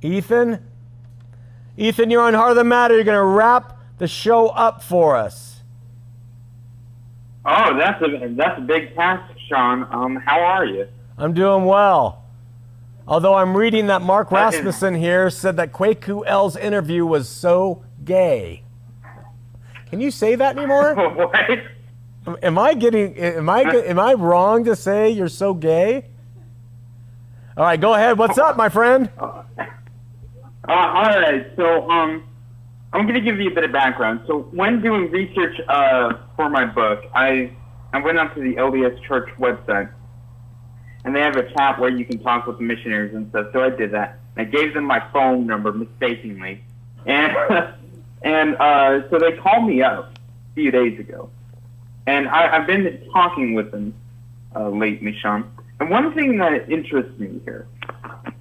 Ethan? Ethan, you're on Heart of the Matter. You're going to wrap the show up for us. Oh, that's a big task, Shawn. How are you? I'm doing well. Although I'm reading that Mark Rasmussen here said that Kwaku L's interview was so gay. Can you say that anymore? What? Am I wrong to say you're so gay? All right, go ahead. What's up, my friend? All right. So, I'm going to give you a bit of background. So, when doing research for my book, I went onto the LDS Church website, and they have a chat where you can talk with the missionaries and stuff. So I did that. I gave them my phone number mistakenly, and so they called me up a few days ago, and I've been talking with them lately, Shawn. And one thing that interests me here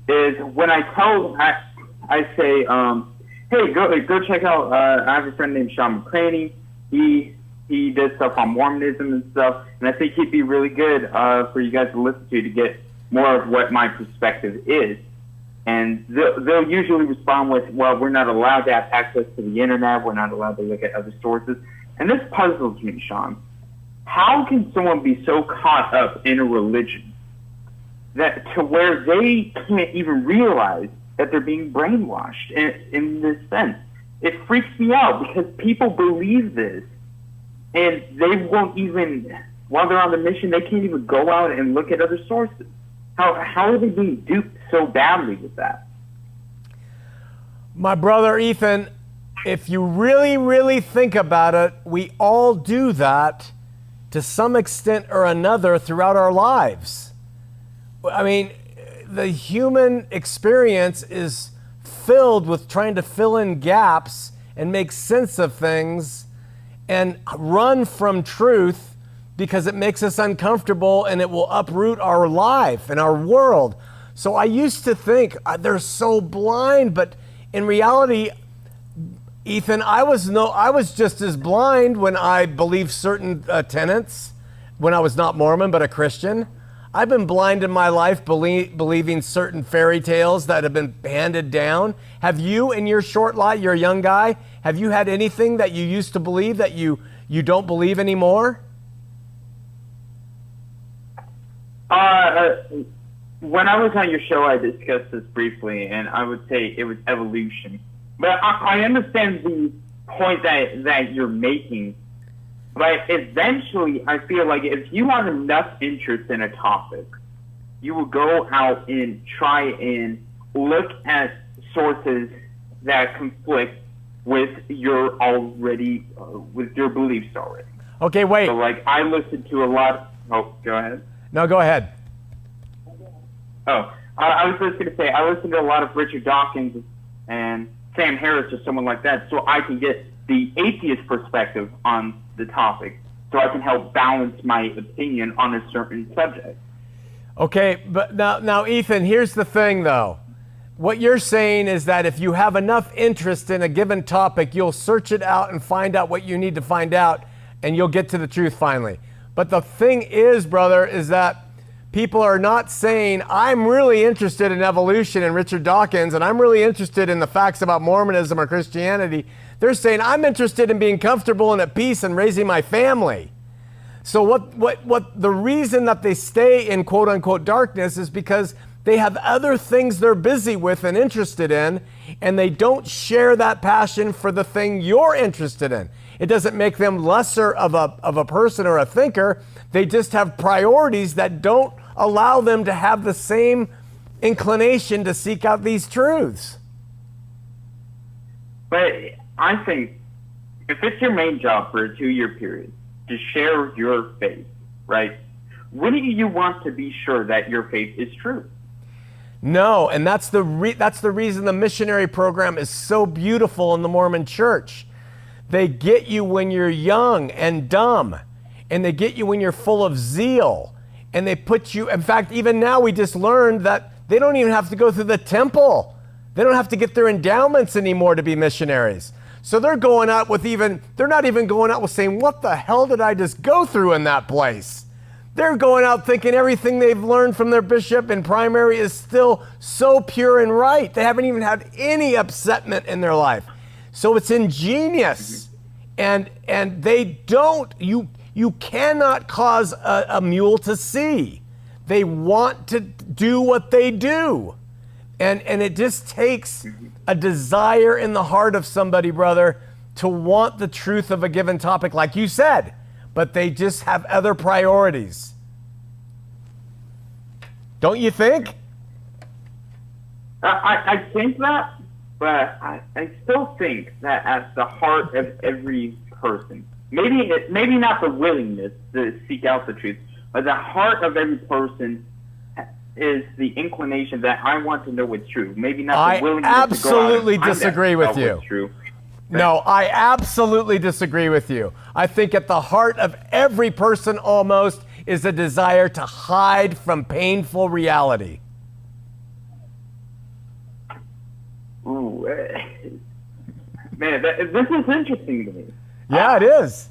is when I say, hey, go check out. I have a friend named Shawn McCraney. He does stuff on Mormonism and stuff, and I think he'd be really good for you guys to listen to get more of what my perspective is. And they'll usually respond with, well, we're not allowed to have access to the internet, we're not allowed to look at other sources. And this puzzles me, Shawn. How can someone be so caught up in a religion that to where they can't even realize that they're being brainwashed in this sense? It freaks me out because people believe this. And they won't even, while they're on the mission, they can't even go out and look at other sources. How are they being duped so badly with that? My brother Ethan, if you really, really think about it, we all do that to some extent or another throughout our lives. I mean, the human experience is filled with trying to fill in gaps and make sense of things and run from truth because it makes us uncomfortable and it will uproot our life and our world. So I used to think they're so blind, but in reality, Ethan, I was just as blind when I believed certain tenets, when I was not Mormon but a Christian. I've been blind in my life believing certain fairy tales that have been handed down. Have you, in your short life, you're a young guy, have you had anything that you used to believe that you don't believe anymore? When I was on your show, I discussed this briefly, and I would say it was evolution. But I understand the point that you're making. But eventually, I feel like if you have enough interest in a topic, you will go out and try and look at sources that conflict with your beliefs already. Okay, wait. So, like, I listened to a lot. Oh, go ahead. No, go ahead. Oh, I was just going to say, I listened to a lot of Richard Dawkins and Sam Harris or someone like that, so I can get the atheist perspective on the topic, so I can help balance my opinion on a certain subject. Okay, but now, Ethan, here's the thing, though. What you're saying is that if you have enough interest in a given topic, you'll search it out and find out what you need to find out, and you'll get to the truth finally. But the thing is, brother, is that people are not saying, I'm really interested in evolution and Richard Dawkins, and I'm really interested in the facts about Mormonism or Christianity. They're saying, I'm interested in being comfortable and at peace and raising my family. So what the reason that they stay in quote unquote darkness is because they have other things they're busy with and interested in, and they don't share that passion for the thing you're interested in. It doesn't make them lesser of a person or a thinker. They just have priorities that don't allow them to have the same inclination to seek out these truths. But I think if it's your main job for a 2-year period to share your faith, right, wouldn't you want to be sure that your faith is true? No, and that's the reason the missionary program is so beautiful in the Mormon Church. They get you when you're young and dumb, and they get you when you're full of zeal, and they put you, in fact, even now we just learned that they don't even have to go through the temple. They don't have to get their endowments anymore to be missionaries. So they're going out with they're not even going out with saying, what the hell did I just go through in that place? They're going out thinking everything they've learned from their bishop in primary is still so pure and right. They haven't even had any upsetment in their life. So it's ingenious. And they don't, you cannot cause a mule to see. They want to do what they do. And it just takes a desire in the heart of somebody, brother, to want the truth of a given topic, like you said, but they just have other priorities. Don't you think? I think that, but I still think that at the heart of every person, maybe not the willingness to seek out the truth, but the heart of every person is the inclination that I want to know what's true. Maybe not the willingness to go out and absolutely find disagree with you. What's true. No, I absolutely disagree with you. I think at the heart of every person almost is a desire to hide from painful reality. Ooh, man, this is interesting to me. Yeah, it is.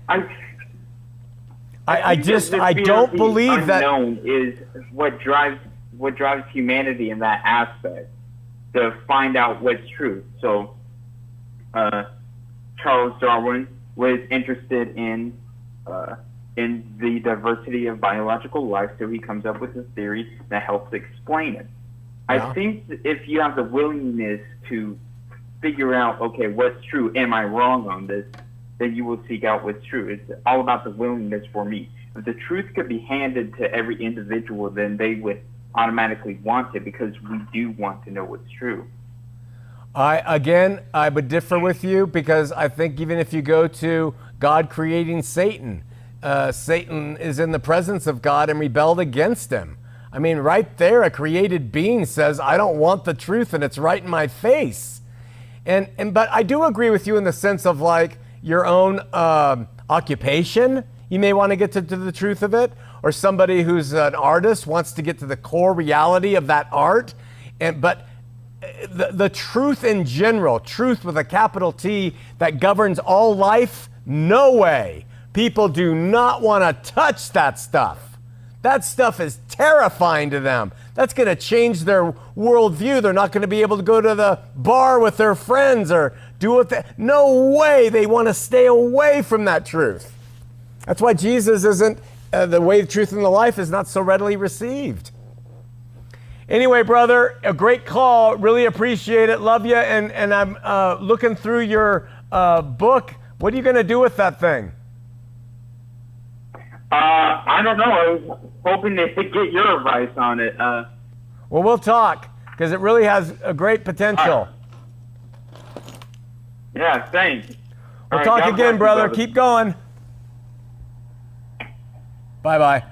I don't believe that unknown is what drives humanity in that aspect, to find out what's true. So Charles Darwin was interested in the diversity of biological life, so he comes up with a theory that helps explain it. Yeah. I think that if you have the willingness to figure out, okay, what's true, am I wrong on this, then you will seek out what's true. It's all about the willingness for me. If the truth could be handed to every individual, then they would automatically want it, because we do want to know what's true. I would differ with you, because I think even if you go to God creating Satan, Satan is in the presence of God and rebelled against him. I mean, right there, a created being says, I don't want the truth, and it's right in my face. But I do agree with you in the sense of like your own occupation. You may want to get to the truth of it, or somebody who's an artist wants to get to the core reality of that art. But the truth in general, truth with a capital T that governs all life, no way. People do not want to touch that stuff. That stuff is terrifying to them. That's going to change their worldview. They're not going to be able to go to the bar with their friends or do what no way. They want to stay away from that truth. That's why Jesus isn't, the way, the truth, and the life is not so readily received. Anyway, brother, a great call. Really appreciate it. Love you. And I'm looking through your book. What are you going to do with that thing? I don't know. I was hoping to get your advice on it. Well, we'll talk, because it really has a great potential. Yeah, thanks. We'll talk again, brother. Keep going. Bye-bye.